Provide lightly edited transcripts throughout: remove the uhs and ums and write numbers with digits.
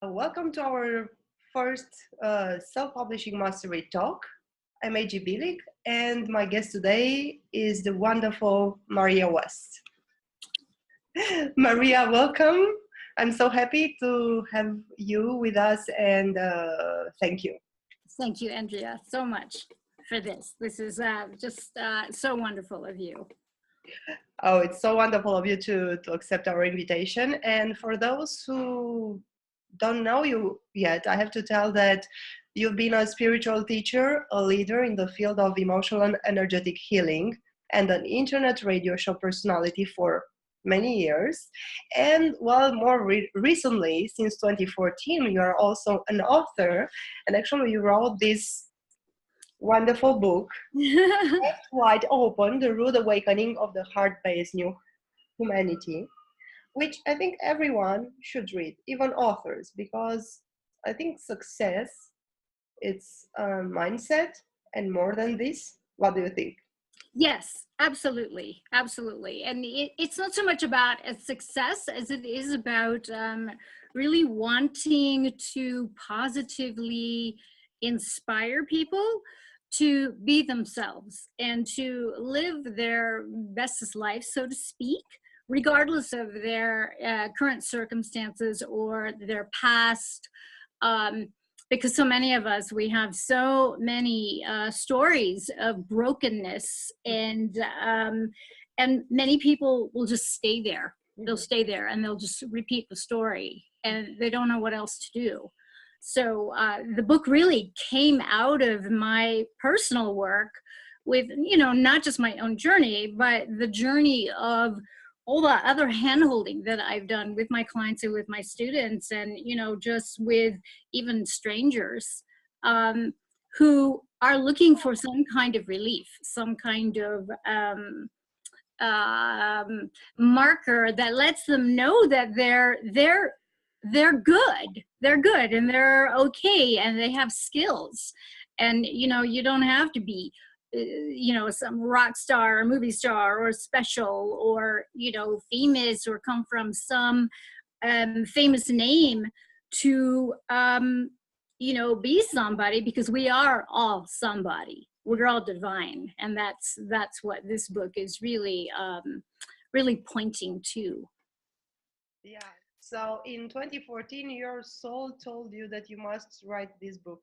Welcome to our first self-publishing mastery talk. I'm AG Bilik, and my guest today is the wonderful Marya West. Marya, welcome. I'm so happy to have you with us, and thank you. Thank you, Andrea, so much for this. This is just so wonderful of you. Oh, it's so wonderful of you to accept our invitation. And for those who don't know you yet, I have to tell that you've been a spiritual teacher, a leader in the field of emotional and energetic healing, and an internet radio show personality for many years. And well, more recently, since 2014, you are also an author. And actually, you wrote this wonderful book, Left Wide Open, The Rude Awakening of the Heart-Based New Humanity, which I think everyone should read, even authors, because I think success, it's a mindset and more than this. What do you think? Yes, absolutely, absolutely. And it's not so much about a success as it is about really wanting to positively inspire people to be themselves and to live their bestest life, so to speak, regardless of their current circumstances or their past. Because so many of us, we have so many stories of brokenness, and many people will just stay there. They'll stay there and they'll just repeat the story, and they don't know what else to do. So the book really came out of my personal work with, not just my own journey, but the journey of all the other handholding that I've done with my clients and with my students, and just with even strangers who are looking for some kind of relief, some kind of marker that lets them know that they're good and they're okay and they have skills, and you don't have to be some rock star or movie star or special or famous or come from some famous name to be somebody, because we are all somebody. We're all divine, and that's what this book is really pointing to. Yeah. So in 2014, your soul told you that you must write this book.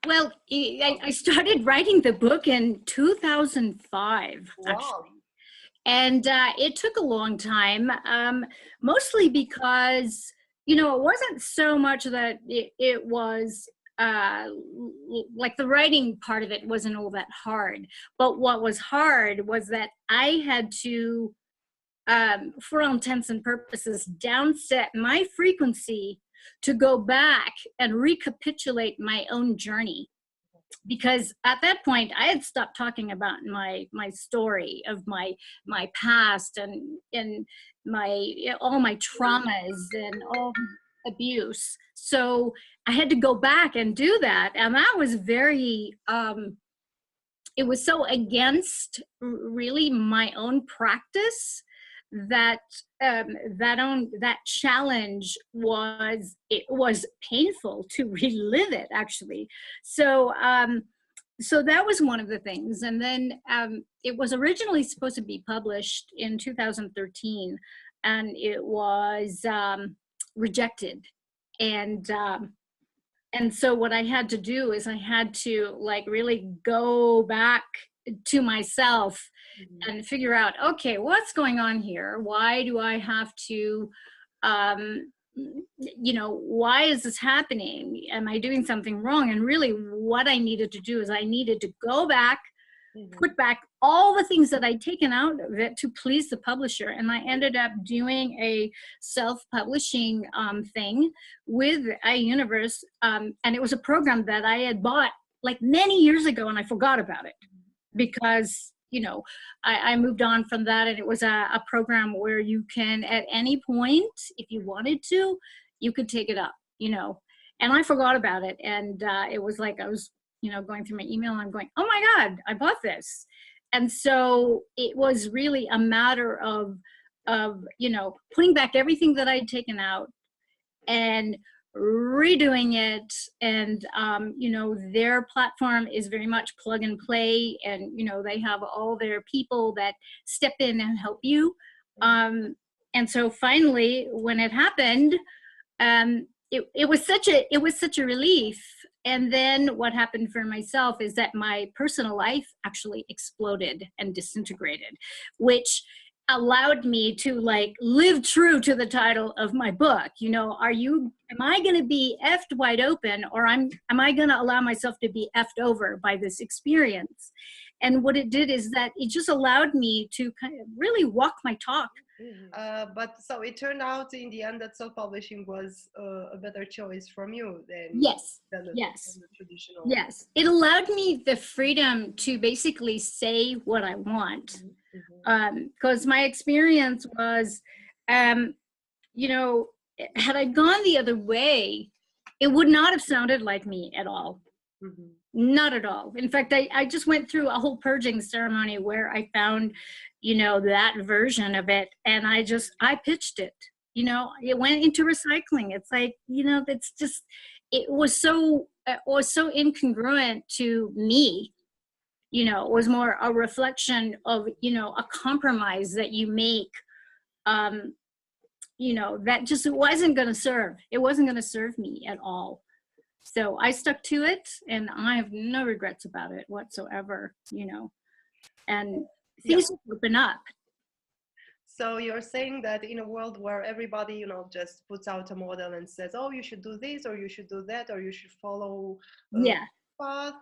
Well, I started writing the book in 2005, actually. Wow. And it took a long time, mostly because, it wasn't so much that it was like the writing part of it wasn't all that hard. But what was hard was that I had to, for all intents and purposes, downset my frequency to go back and recapitulate my own journey, because at that point I had stopped talking about my story of my past and my all my traumas and all abuse. So I had to go back and do that, and that was very it was so against really my own practice that that challenge was painful to relive it, actually. So so that was one of the things. And then it was originally supposed to be published in 2013, and it was rejected. And so what I had to do is I had to really go back to myself and figure out, okay, what's going on here? Why do I have to, why is this happening? Am I doing something wrong? And really what I needed to do is I needed to go back, put back all the things that I'd taken out of it to please the publisher. And I ended up doing a self-publishing thing with iUniverse. And it was a program that I had bought many years ago, and I forgot about it because I moved on from that, and it was a program where you can, at any point, if you wanted to, you could take it up, and I forgot about it. And it was like I was, going through my email, and I'm going, oh my God, I bought this. And so it was really a matter of putting back everything that I'd taken out and redoing it, and you know, their platform is very much plug and play, and you know, they have all their people that step in and help you. And so finally, when it happened, it was such a relief. And then what happened for myself is that my personal life actually exploded and disintegrated, which allowed me to like live true to the title of my book. You know, am I going to be effed wide open, or am I going to allow myself to be effed over by this experience? And what it did is that it just allowed me to kind of really walk my talk. But so it turned out in the end that self-publishing was a better choice from you than than the traditional. Yes, it allowed me the freedom to basically say what I want. Because my experience was, you know, had I gone the other way, it would not have sounded like me at all. Not at all. In fact, I just went through a whole purging ceremony where I found, you know, that version of it, and I pitched it. You know, it went into recycling. It's like, you know, that's just, it was so incongruent to me. You know, it was more a reflection of, you know, a compromise that you make, you know, that just wasn't going to serve. It wasn't going to serve me at all. So I stuck to it, and I have no regrets about it whatsoever, you know, and things open up. So you're saying that in a world where everybody, you know, just puts out a model and says, oh, you should do this, or you should do that, or you should follow path,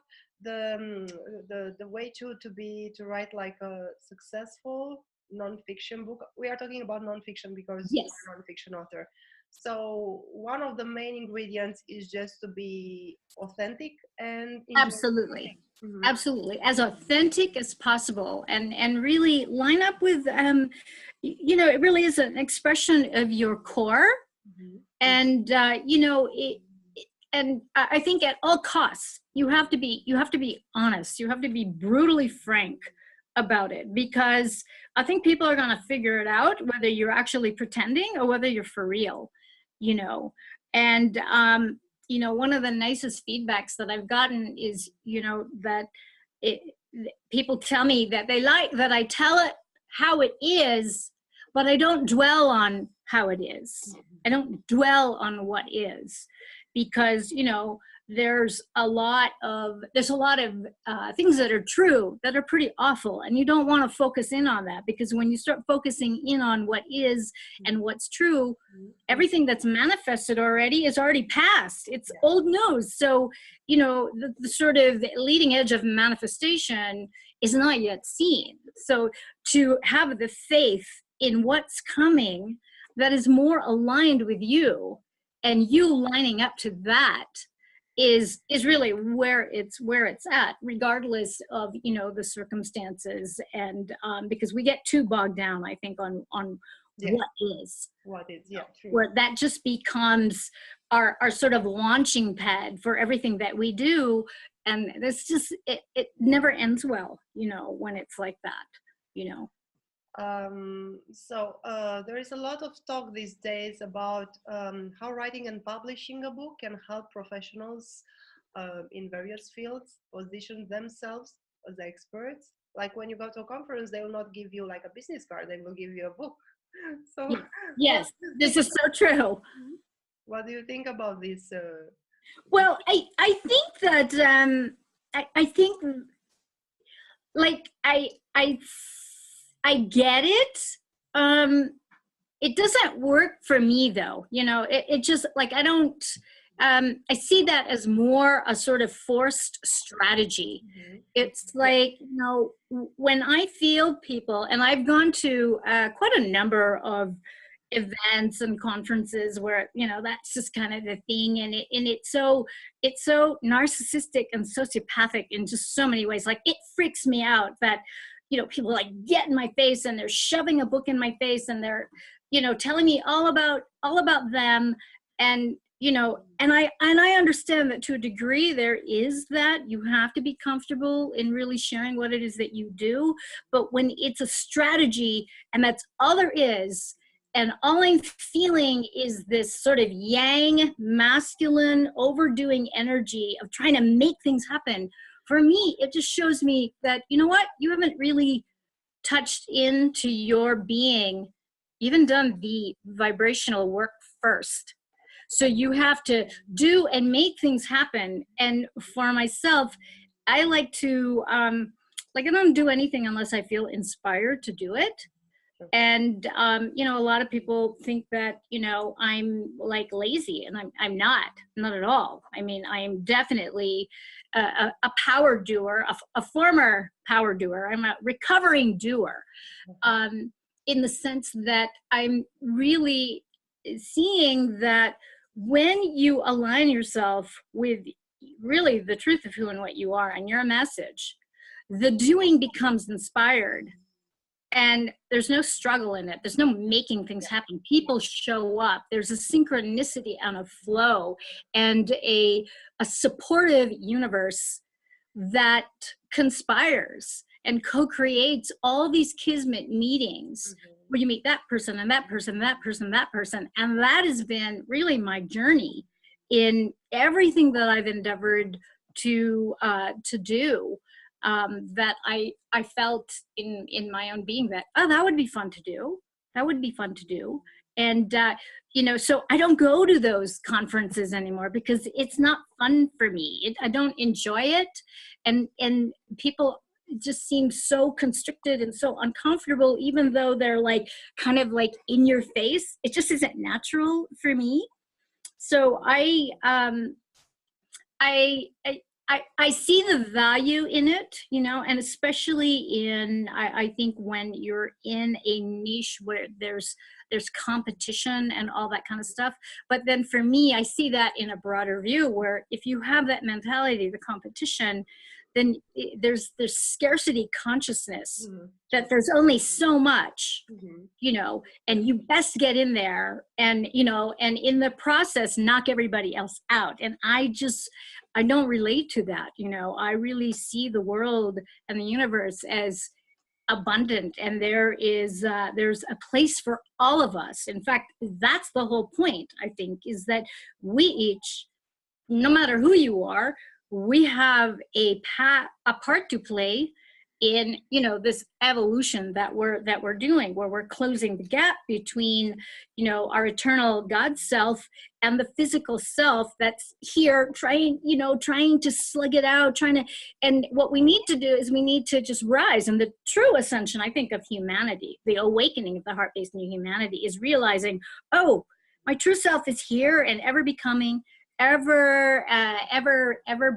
the way to write like a successful nonfiction book. We are talking about nonfiction because you're a nonfiction author. So one of the main ingredients is just to be authentic and absolutely as authentic as possible, and really line up with you know, it really is an expression of your core. And you know, and I think at all costs you have to be honest. You have to be brutally frank about it, because I think people are going to figure it out whether you're actually pretending or whether you're for real, you know. And you know, one of the nicest feedbacks that I've gotten is, you know, that people tell me that they like that I tell it how it is, but I don't dwell on how it is. I don't dwell on what is, because, you know, there's a lot of things that are true that are pretty awful, and you don't want to focus in on that, because when you start focusing in on what is and what's true, everything that's manifested already is already past. It's old news. So, you know, the sort of leading edge of manifestation is not yet seen. So to have the faith in what's coming that is more aligned with you, and you lining up to that, is really where it's at, regardless of, you know, the circumstances. And because we get too bogged down, I think, on what is true. Where that just becomes our sort of launching pad for everything that we do, and it's just it never ends well, you know, when it's like that, you know. So there is a lot of talk these days about how writing and publishing a book can help professionals in various fields position themselves as experts. Like when you go to a conference, they will not give you like a business card, they will give you a book. So yes, this is so true. What do you think about this? Well, I think that I think, like, I get it. It doesn't work for me though. You know, it just, like, I don't, I see that as more a sort of forced strategy. It's like, you know, when I field people, and I've gone to quite a number of events and conferences where, you know, that's just kind of the thing, and it's so narcissistic and sociopathic in just so many ways. Like, it freaks me out that, you know, people like get in my face and they're shoving a book in my face, and they're, you know, telling me all about them. And, you know, and I understand that to a degree there is that you have to be comfortable in really sharing what it is that you do. But when it's a strategy and that's all there is, and all I'm feeling is this sort of yang, masculine, overdoing energy of trying to make things happen. For me, it just shows me that, you know what, you haven't really touched into your being, even done the vibrational work first. So you have to do and make things happen. And for myself, I like to, I don't do anything unless I feel inspired to do it. And, a lot of people think that, I'm like lazy, and I'm not at all. I mean, I am definitely a power doer, a former power doer. I'm a recovering doer, in the sense that I'm really seeing that when you align yourself with really the truth of who and what you are and your message, the doing becomes inspired. And there's no struggle in it. There's no making things happen. People show up. There's a synchronicity and a flow and a supportive universe that conspires and co-creates all these kismet meetings where you meet that person and that person, that person, that person. And that has been really my journey in everything that I've endeavored to do. That I felt in my own being that, oh, that would be fun to do. That would be fun to do. And, so I don't go to those conferences anymore because it's not fun for me. I don't enjoy it. And people just seem so constricted and so uncomfortable, even though they're like, kind of like in your face. It just isn't natural for me. So I see the value in it, and especially in, I think when you're in a niche where there's competition and all that kind of stuff. But then for me, I see that in a broader view where if you have that mentality, the competition, then there's scarcity consciousness, that there's only so much, and you best get in there and, and in the process, knock everybody else out. And I don't relate to that. I really see the world and the universe as abundant, and there's a place for all of us. In fact, that's the whole point, I think, is that we each, no matter who you are, we have a part to play in, this evolution that we're doing, where we're closing the gap between, our eternal God self and the physical self that's here trying to slug it out, and what we need to do is we need to just rise. And the true ascension, I think, of humanity, the awakening of the heart-based new humanity, is realizing, oh, my true self is here and ever becoming, ever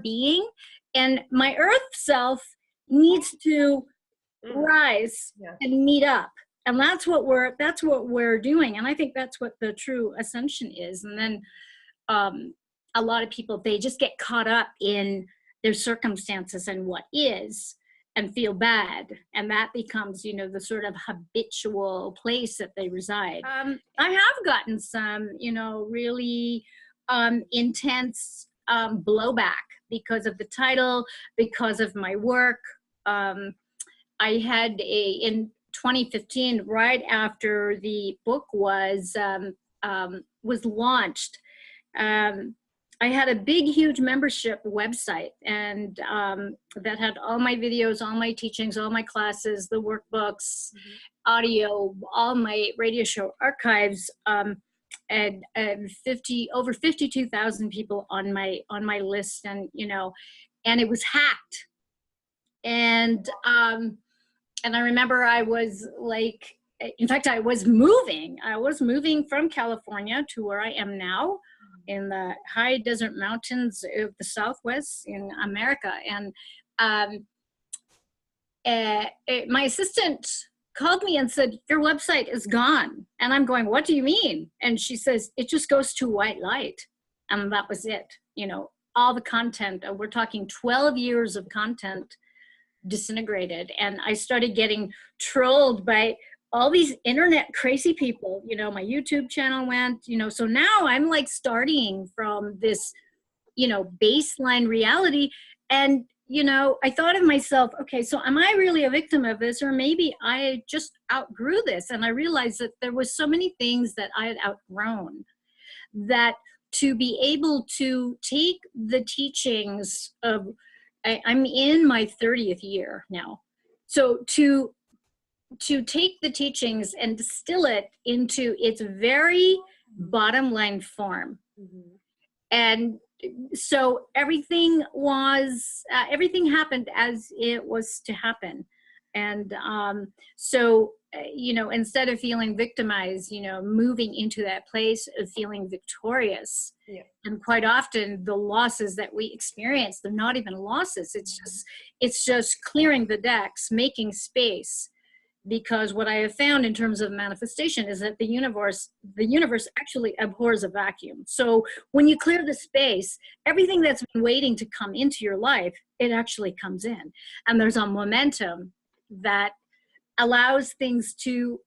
being, and my earth self needs to rise and meet up. And that's what we're doing. And I think that's what the true ascension is. And then a lot of people, they just get caught up in their circumstances and what is, and feel bad. And that becomes, the sort of habitual place that they reside. I have gotten some, really intense blowback because of the title, because of my work. I had in 2015, right after the book was launched, I had a big, huge membership website, and that had all my videos, all my teachings, all my classes, the workbooks, audio, all my radio show archives, and over 52,000 people on my list, and and it was hacked. And I remember I was like, in fact, I was moving from California to where I am now, in the high desert mountains of the Southwest in America. And my assistant called me and said, your website is gone. And I'm going, what do you mean? And she says, it just goes to white light. And that was it. All the content, we're talking 12 years of content, disintegrated. And I started getting trolled by all these internet crazy people. My YouTube channel went, so now I'm like starting from this, baseline reality. And I thought of myself, okay, so am I really a victim of this, or maybe I just outgrew this? And I realized that there was so many things that I had outgrown, that to be able to take the teachings of, I'm in my 30th year now. So to take the teachings and distill it into its very bottom line form. Mm-hmm. And so everything happened as it was to happen. And instead of feeling victimized, moving into that place of feeling victorious. Yeah. And quite often the losses that we experience, they're not even losses. It's just clearing the decks, making space. Because what I have found in terms of manifestation is that the universe actually abhors a vacuum. So when you clear the space, everything that's been waiting to come into your life, it actually comes in. And there's a momentum that allows things to,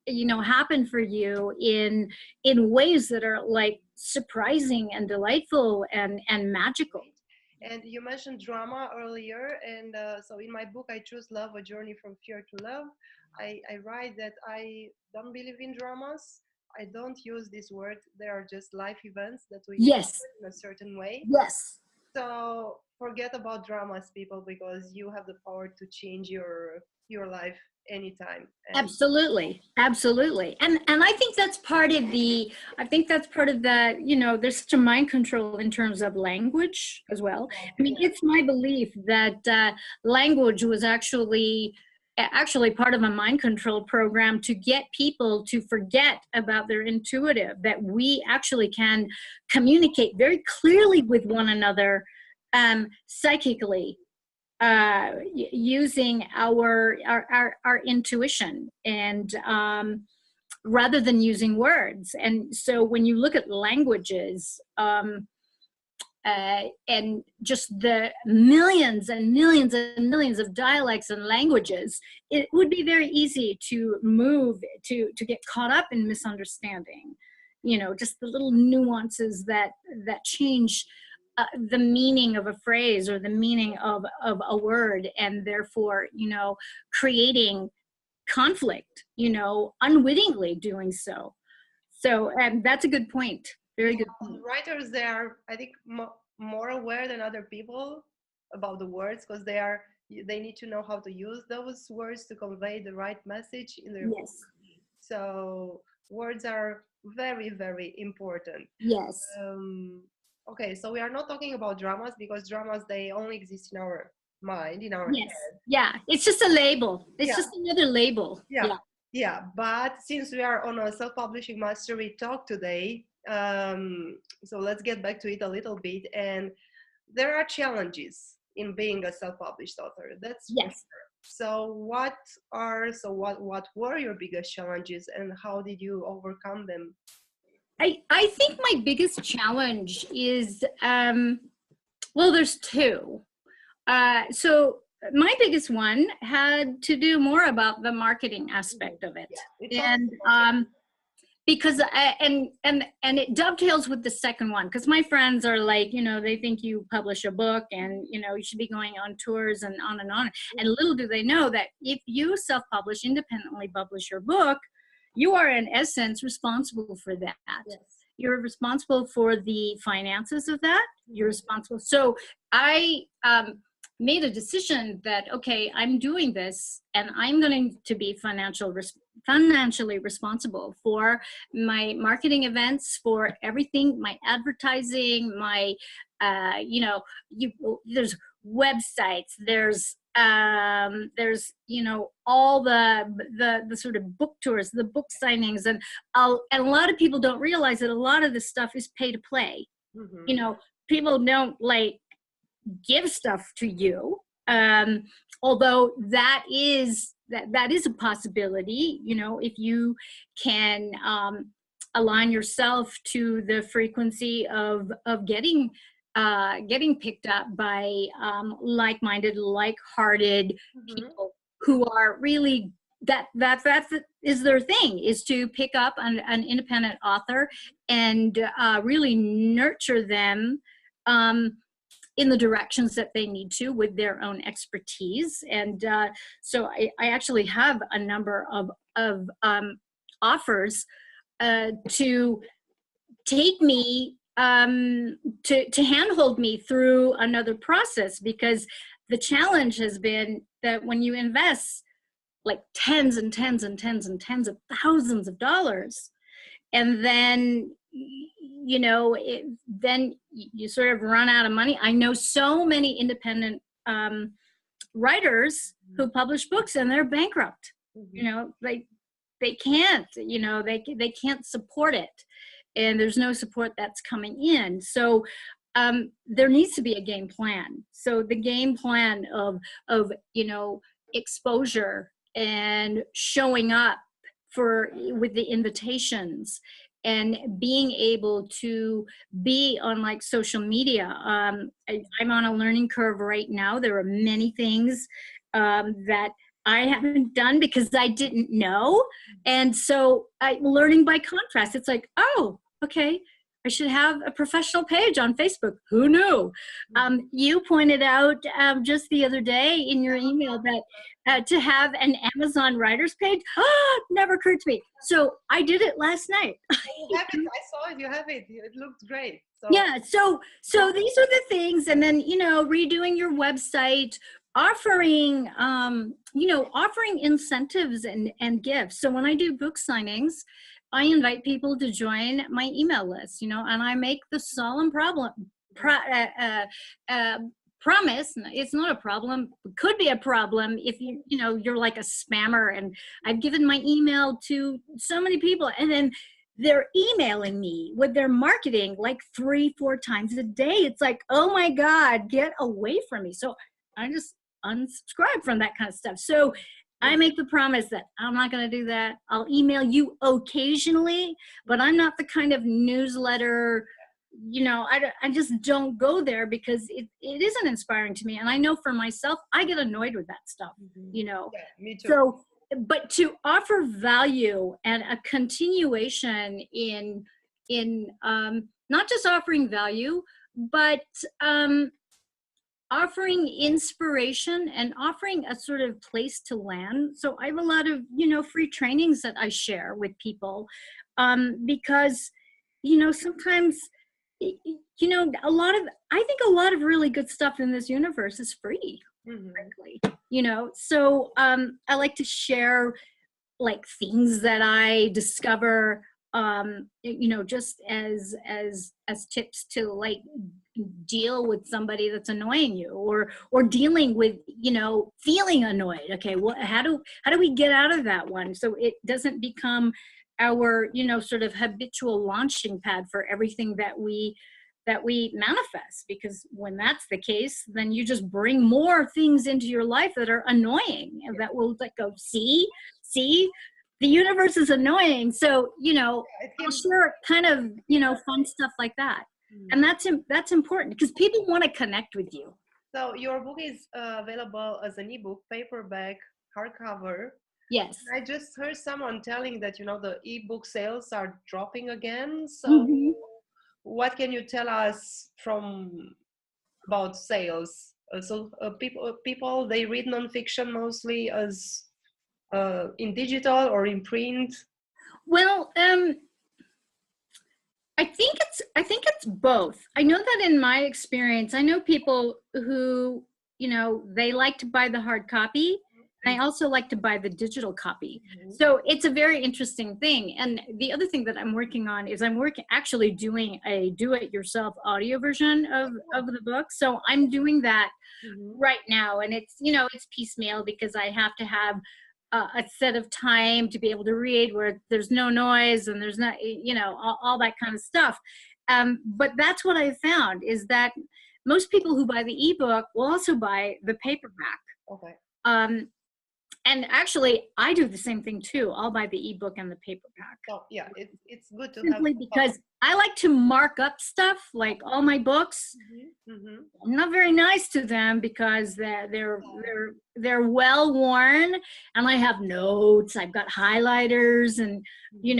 happen for you in ways that are like surprising and delightful and magical. And you mentioned drama earlier, and so in my book, I choose Love, A Journey from Fear to Love. I write that I don't believe in dramas. I don't use this word. They are just life events that we Yes. in a certain way. Yes. So forget about dramas, people, because you have the power to change your life anytime. And Absolutely. And I think that's part of the, there's such a mind control in terms of language as well. I mean, it's my belief that language was actually part of a mind control program to get people to forget about their intuitive, that we actually can communicate very clearly with one another psychically, using our intuition, and rather than using words. And so when you look at languages, and just the millions and millions and millions of dialects and languages, it would be very easy to move to get caught up in misunderstanding, just the little nuances that change the meaning of a phrase or the meaning of a word, and therefore, creating conflict, unwittingly doing so. So that's a good point. Very good point. Writers, they are, I think, more aware than other people about the words, because they need to know how to use those words to convey the right message in their book. So words are very, very important. Yes. Okay, so we are not talking about dramas, because dramas, they only exist in our mind, in our head. Yeah, it's just a label. It's just another label. Yeah, but since we are on a self-publishing mastery talk today, so let's get back to it a little bit. And there are challenges in being a self-published author. That's for sure. So what were your biggest challenges, and how did you overcome them? I think my biggest challenge is, there's two. So my biggest one had to do more about the marketing aspect of it. And because and it dovetails with the second one, because my friends are like, they think you publish a book and you should be going on tours and on and on. And little do they know that if you self-publish, independently publish your book, you are in essence responsible for that. You're responsible for the finances of that. You're responsible. So I made a decision that, okay, I'm doing this and I'm going to be financially responsible for my marketing events, for everything, my advertising, my, there's websites, there's all the sort of book tours, the book signings, and a lot of people don't realize that a lot of this stuff is pay to play. People don't give stuff to you, although that is a possibility, if you can align yourself to the frequency of getting picked up by like-minded, like-hearted people who are really that is their thing, is to pick up an independent author and really nurture them in the directions that they need to with their own expertise. And so I actually have a number of offers to take me, to handhold me through another process, because the challenge has been that when you invest like tens and tens and tens and tens of thousands of dollars, and then then you sort of run out of money. I know so many independent writers who publish books and they're bankrupt. They can't, they can't support it, and there's no support that's coming in. So there needs to be a game plan. So the game plan of exposure and showing up with the invitations, and being able to be on like social media. I'm on a learning curve right now. There are many things that I haven't done because I didn't know. And so I'm learning by contrast. It's like, oh, okay, I should have a professional page on Facebook. Who knew? You pointed out just the other day in your email that to have an Amazon writers page, never occurred to me. So I did it last night. You have it. I saw it. You have it. It looked great. So. Yeah. So these are the things, and then redoing your website, offering offering incentives and gifts. So when I do book signings, I invite people to join my email list, and I make the solemn promise. It's not a problem. It could be a problem if you're like a spammer, and I've given my email to so many people, and then they're emailing me with their marketing like 3-4 times a day. It's like, oh my God, get away from me. So I just unsubscribe from that kind of stuff. So I make the promise that I'm not going to do that. I'll email you occasionally, but I'm not the kind of newsletter, I just don't go there, because it isn't inspiring to me. And I know for myself, I get annoyed with that stuff, Yeah, me too. So, but to offer value and a continuation in not just offering value, but offering inspiration and offering a sort of place to land. So I have a lot of, free trainings that I share with people, because, sometimes, I think a lot of really good stuff in this universe is free, frankly, so I like to share like things that I discover, just as tips to like deal with somebody that's annoying you, or dealing with, feeling annoyed. Okay, how do we get out of that one so it doesn't become our, sort of habitual launching pad for everything that we manifest? Because when that's the case, then you just bring more things into your life that are annoying, and that will like go, see, the universe is annoying. So, I'll share kind of, fun stuff like that. And that's important, because people want to connect with you. So your book is available as an ebook, paperback, hardcover. Yes. I just heard someone telling that, the ebook sales are dropping again. So what can you tell us about sales? So people, they read nonfiction mostly as in digital or in print? Well, I think it's both. I know that in my experience, I know people who, they like to buy the hard copy. I also like to buy the digital copy. So it's a very interesting thing. And the other thing that I'm working on is actually doing a do-it-yourself audio version of the book. So I'm doing that right now. And it's, it's piecemeal, because I have to have a set of time to be able to read where there's no noise and there's not, all that kind of stuff. But that's what I found, is that most people who buy the ebook will also buy the paperback. Okay. And actually, I do the same thing too. I'll buy the ebook and the paperback. So yeah, it's good to Simply have because I like to mark up stuff, like all my books. I'm not very nice to them because they're well worn, and I have notes. I've got highlighters, and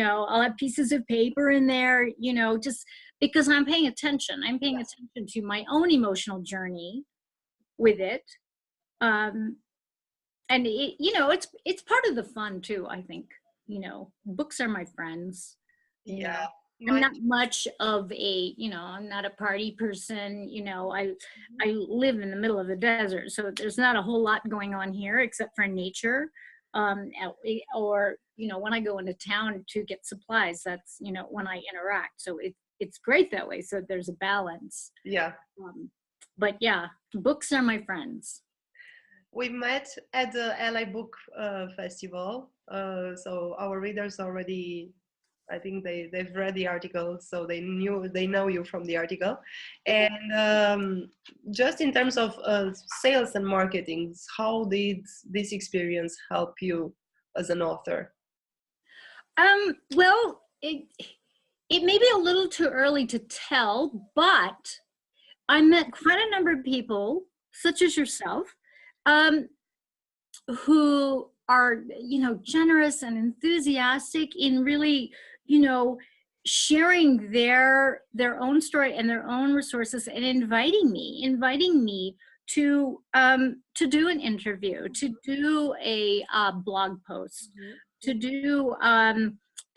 I'll have pieces of paper in there. Just because I'm paying attention. I'm paying attention to my own emotional journey with it. And it's part of the fun too, I think. Books are my friends. Yeah. I'm not much of a, I'm not a party person. I live in the middle of the desert, so there's not a whole lot going on here except for nature. Or when I go into town to get supplies, that's when I interact. So it's great that way. So there's a balance. Yeah. But yeah, books are my friends. We met at the LA Book Festival, so our readers already, I think they've read the article, so they know you from the article. And just in terms of sales and marketing, how did this experience help you as an author? Well, it may be a little too early to tell, but I met quite a number of people, such as yourself, who are, generous and enthusiastic in really, sharing their own story and their own resources, and inviting me to do an interview, to do a blog post, to do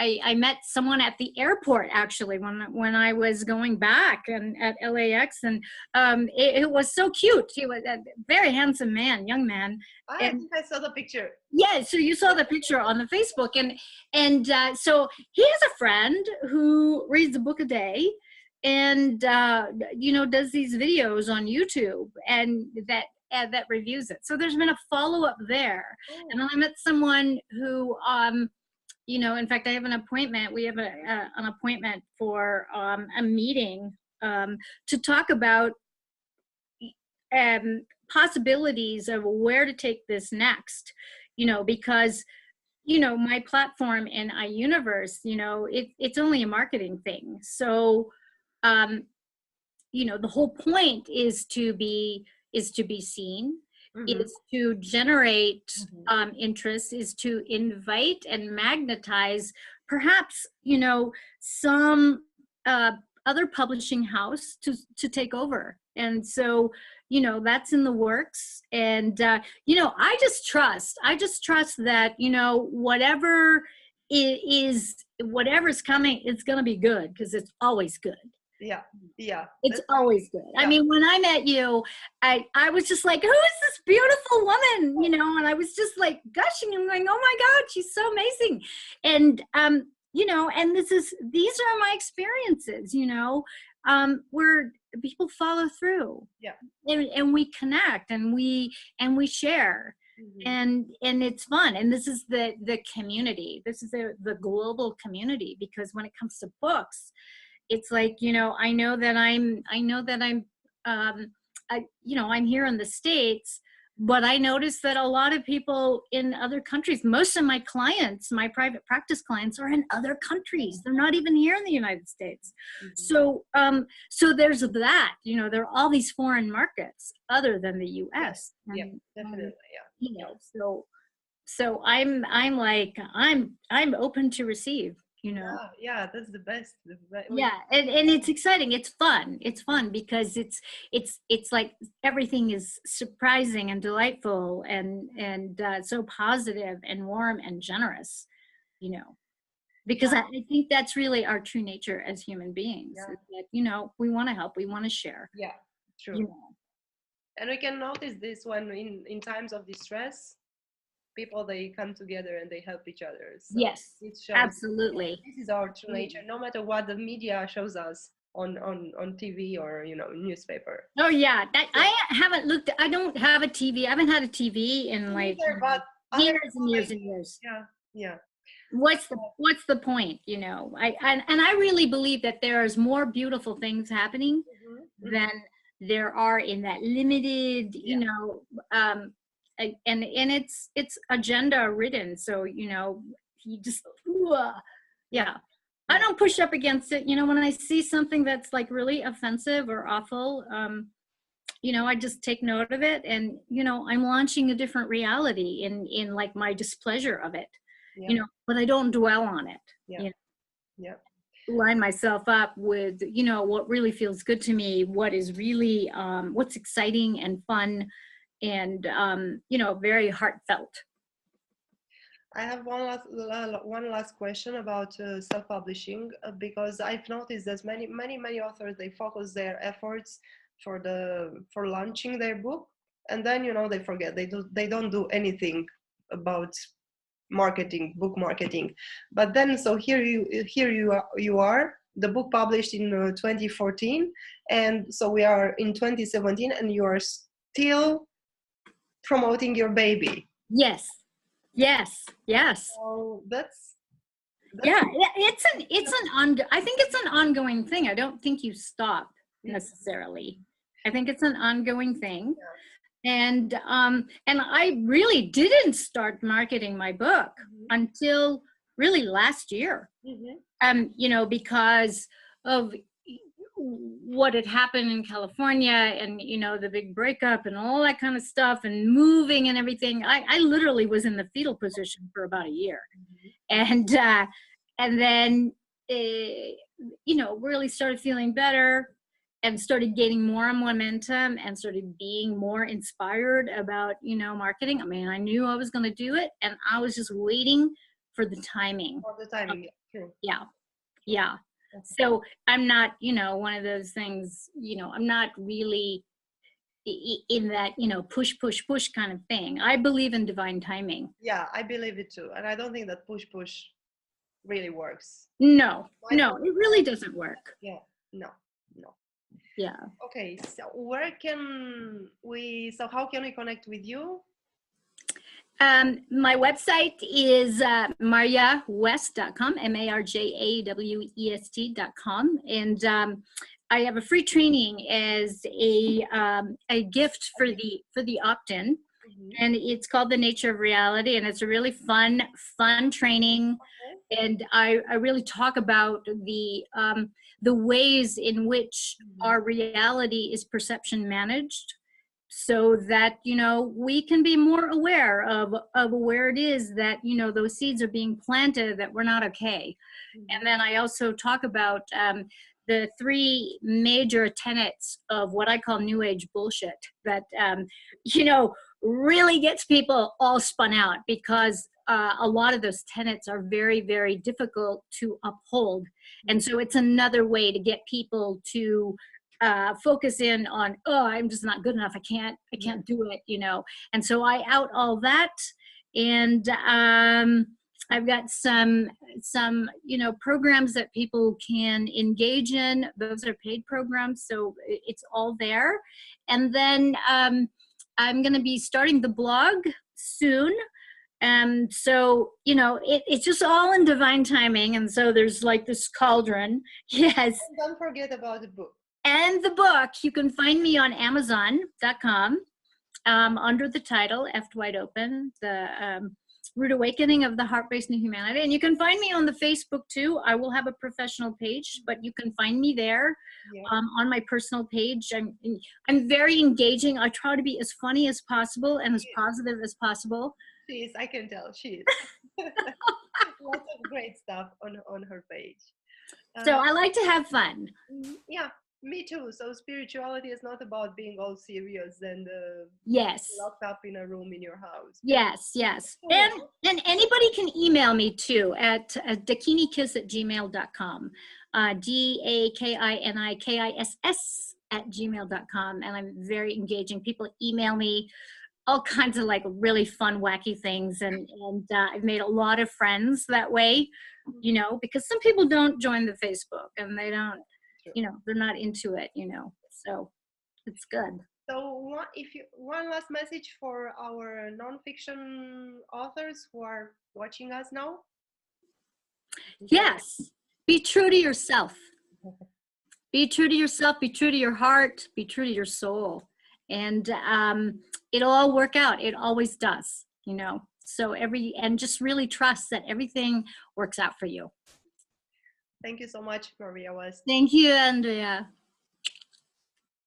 I met someone at the airport actually when I was going back and at LAX, and it was so cute. He was a very handsome man, young man. I think I saw the picture. Yeah, so you saw the picture on the Facebook, and so he has a friend who reads a book a day, and does these videos on YouTube, and that reviews it. So there's been a follow-up there. And I met someone who in fact, I have an appointment. We have an appointment for a meeting to talk about possibilities of where to take this next, because, my platform in iUniverse, it's only a marketing thing. So, the whole point is to be seen. Is to generate interest, is to invite and magnetize perhaps some other publishing house to take over. And so that's in the works. And I just trust that whatever's coming, it's going to be good, because it's always good. Yeah, it's always good. Yeah. I mean, when I met you, I was just like, who is this beautiful woman? And I was just like gushing and going, oh my God, she's so amazing. And and these are my experiences, where people follow through. Yeah. And we connect, and we share. And it's fun. And this is the community. This is the global community, because when it comes to books, it's like, I know that I'm here in the States, but I notice that a lot of people in other countries, most of my clients, my private practice clients, are in other countries. They're not even here in the United States. So there's that, there are all these foreign markets other than the US. Yeah, definitely. Yeah. So I'm like, I'm open to receive. Yeah, that's the best. Yeah, and it's exciting. It's fun because it's like everything is surprising and delightful and so positive and warm and generous, because I think that's really our true nature as human beings. Yeah. That, we want to help, we want to share. Yeah, true. And we can notice this when in times of distress, people, they come together and they help each other. So yes, it shows, absolutely. This is our true nature, no matter what the media shows us on TV or newspaper. Oh yeah, I haven't looked. I don't have a TV. I haven't had a TV in like years and years and years. Yeah. What's the point? I really believe that there's more beautiful things happening than there are in that limited, and it's agenda ridden. So, you know, you just, yeah. I don't push up against it. You know, when I see something that's like really offensive or awful, you know, I just take note of it, and, you know, I'm launching a different reality in like my displeasure of it, you know, but I don't dwell on it. You know? Line myself up with, you know, what really feels good to me, what is really, what's exciting and fun, and, you know, very heartfelt. I have one last question about self-publishing, because I've noticed that many authors, they focus their efforts for launching their book, and then, you know, they forget, they don't do anything about marketing, book marketing. But then, so here you are, the book published in 2014, and so we are in 2017, and you are still promoting your baby. Yes. So that's yeah, I think it's an ongoing thing. I don't think you stop necessarily. I think it's an ongoing thing. And I really didn't start marketing my book until really last year. You know, because of what had happened in California, and, you know, the big breakup and all that kind of stuff, and moving and everything. I literally was in the fetal position for about a year. And then, you know, really started feeling better, and started gaining more momentum, and started being more inspired about, you know, marketing. I mean, I knew I was going to do it, and I was just waiting for the timing. True. Yeah. So I'm not, you know, one of those things, you know, I'm not really in that, you know, push kind of thing. I believe in divine timing. Yeah, I believe it too. And I don't think that push really works. No, it really doesn't work. Yeah, no. Yeah. Okay, so how can we connect with you? My website is maryawest.com, marjawest.com, and I have a free training as a gift for the opt-in, and it's called The Nature of Reality, and it's a really fun training, and I really talk about the ways in which our reality is perception managed, so that, you know, we can be more aware of where it is that, you know, those seeds are being planted, that we're not okay. And then I also talk about the 3 major tenets of what I call New Age bullshit that, you know, really gets people all spun out, because a lot of those tenets are very, very difficult to uphold. And so it's another way to get people to focus in on, oh, I'm just not good enough. I can't do it, you know. And so I out all that, and I've got some, you know, programs that people can engage in. Those are paid programs, so it's all there. And then I'm going to be starting the blog soon. And so, you know, it's just all in divine timing. And so there's like this cauldron. Yes. And don't forget about the book. And the book, you can find me on Amazon.com under the title Eft Wide Open, the Root Awakening of the Heart-Based New Humanity. And you can find me on the Facebook too. I will have a professional page, but you can find me there on my personal page. I'm very engaging. I try to be as funny as possible and as positive as possible. She is, I can tell she is. Lots of great stuff on her page. So I like to have fun. Yeah. Me too. So spirituality is not about being all serious and locked up in a room in your house. Yes. And anybody can email me too at dakinikiss@gmail.com. DAKINIKISS@gmail.com. And I'm very engaging. People email me all kinds of like really fun, wacky things. And I've made a lot of friends that way, you know, because some people don't join the Facebook and they don't, you know, they're not into it, you know, so it's good. So one last message for our nonfiction authors who are watching us now. Yes. Be true to yourself. Be true to yourself, be true to your heart, be true to your soul. and it'll all work out. It always does, you know. So and just really trust that everything works out for you. Thank you so much, Marya West. Thank you, Andrea.